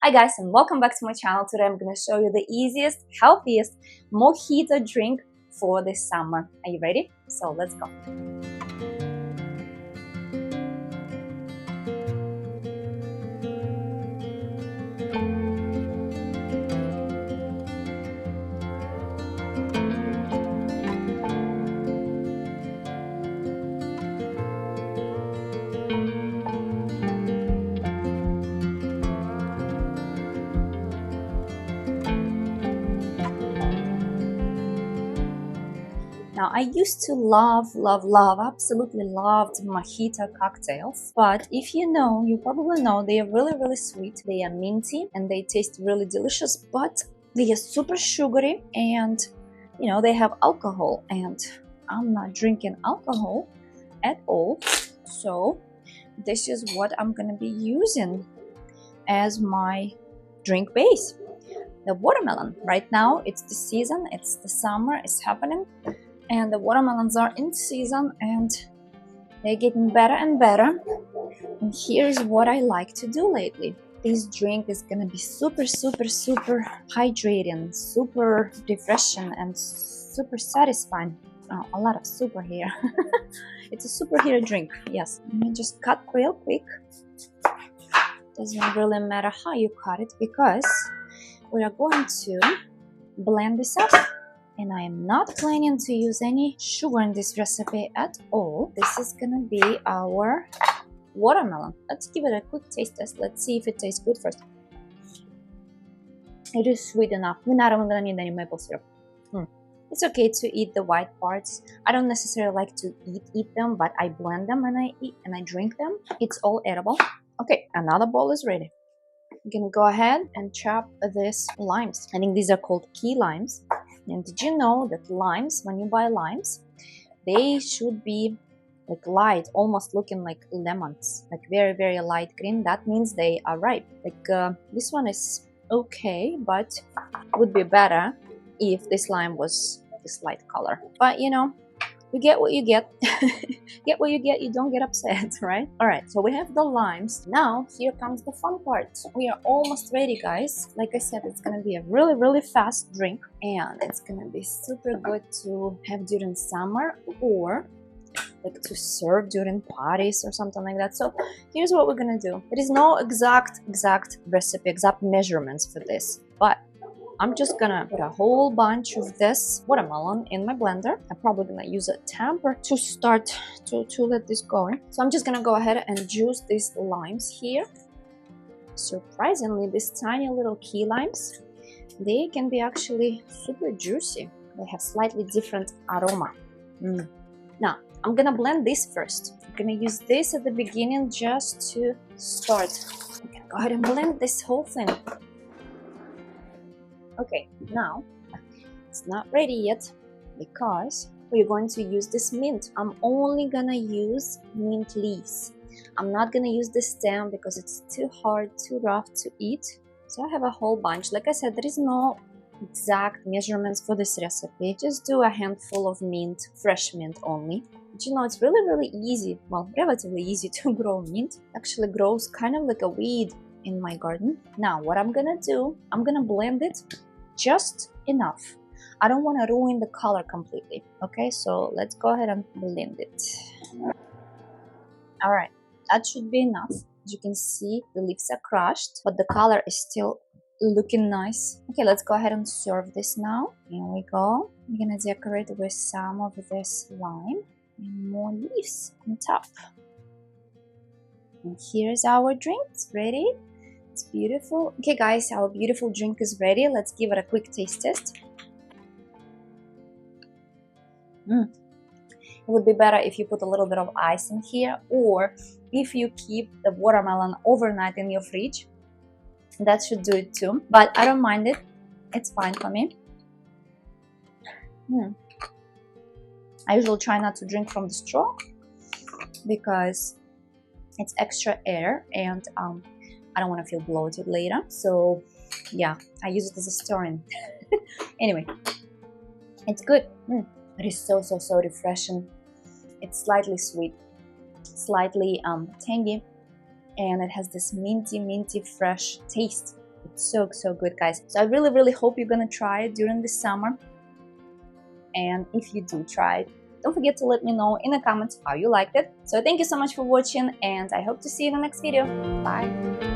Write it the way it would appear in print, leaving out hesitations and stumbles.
Hi guys, and welcome back to my channel. Today I'm going to show you the easiest, healthiest mojito drink for this summer. Are you ready? So let's go. Now, I used to love, absolutely loved mojito cocktails. But if you know, you probably know they are really sweet. They are minty and they taste really delicious, but they are super sugary and, you know, they have alcohol. And I'm not drinking alcohol at all. So this is what I'm going to be using as my drink base. The watermelon. Right now, it's the season. It's the summer. It's happening. And the watermelons are in season and they're getting better and better. And here's what I like to do lately. This drink is gonna be super hydrating, super refreshing, and super satisfying. Oh, a lot of super here. It's a superhero drink, yes. Let me just cut real quick. Doesn't really matter how you cut it because we are going to blend this up. And I am not planning to use any sugar in this recipe at all. This is gonna be our watermelon. Let's give it a quick taste test. Let's see if it tastes good first. It is sweet enough. We're not even gonna need any maple syrup. It's okay to eat the white parts. I don't necessarily like to eat them, but I blend them and I eat and I drink them. It's all edible. Okay, another bowl is ready. I'm gonna go ahead and chop these limes. I think these are called key limes. And did you know that limes, when you buy limes, they should be like light, almost looking like lemons, like very light green. That means they are ripe. Like this one is okay, but would be better if this lime was this light color. But you know, you get what you get. Get what you get, you don't get upset, right? Alright, so we have the limes. Now, here comes the fun part. We are almost ready, guys. Like I said, it's gonna be a really fast drink. And it's gonna be super good to have during summer or like to serve during parties or something like that. So here's what we're gonna do. There is no exact recipe, exact measurements for this. But I'm just gonna put a whole bunch of this watermelon in my blender. I'm probably gonna use a tamper to start to let this going. So I'm just gonna go ahead and juice these limes here. Surprisingly, these tiny little key limes, they can be actually super juicy. They have slightly different aroma. Now, I'm gonna blend this first. I'm gonna use this at the beginning just to start. I'm gonna go ahead and blend this whole thing. Okay, now it's not ready yet because we're going to use this mint. I'm only gonna use mint leaves. I'm not gonna use the stem because it's too hard, too rough to eat. So I have a whole bunch. Like I said, there is no exact measurements for this recipe. Just do a handful of mint, fresh mint only. But you know, it's really easy, well, relatively easy to grow mint. It actually grows kind of like a weed in my garden. Now, what I'm gonna do, I'm gonna blend it just enough. I don't want to ruin the color completely. Okay, so let's go ahead and blend it. All right, that should be enough. As you can see, the leaves are crushed, but the color is still looking nice. Okay, let's go ahead and serve this now. Here we go. I'm gonna decorate with some of this lime and more leaves on top. And here's our drink. It's ready. It's beautiful. Okay guys, our beautiful drink is ready. Let's give it a quick taste test. It would be better if you put a little bit of ice in here, or if you keep the watermelon overnight in your fridge. That should do it too, but I don't mind it. It's fine for me. I usually try not to drink from the straw because it's extra air and I don't want to feel bloated later. So yeah, I use it as a stirring. Anyway, it's good. It is so refreshing. It's slightly sweet, slightly tangy, and it has this minty fresh taste. It's so good, guys. So I really hope you're gonna try it during the summer. And if you do try it, don't forget to let me know in the comments how you liked it. So thank you so much for watching, and I hope to see you in the next video. Bye!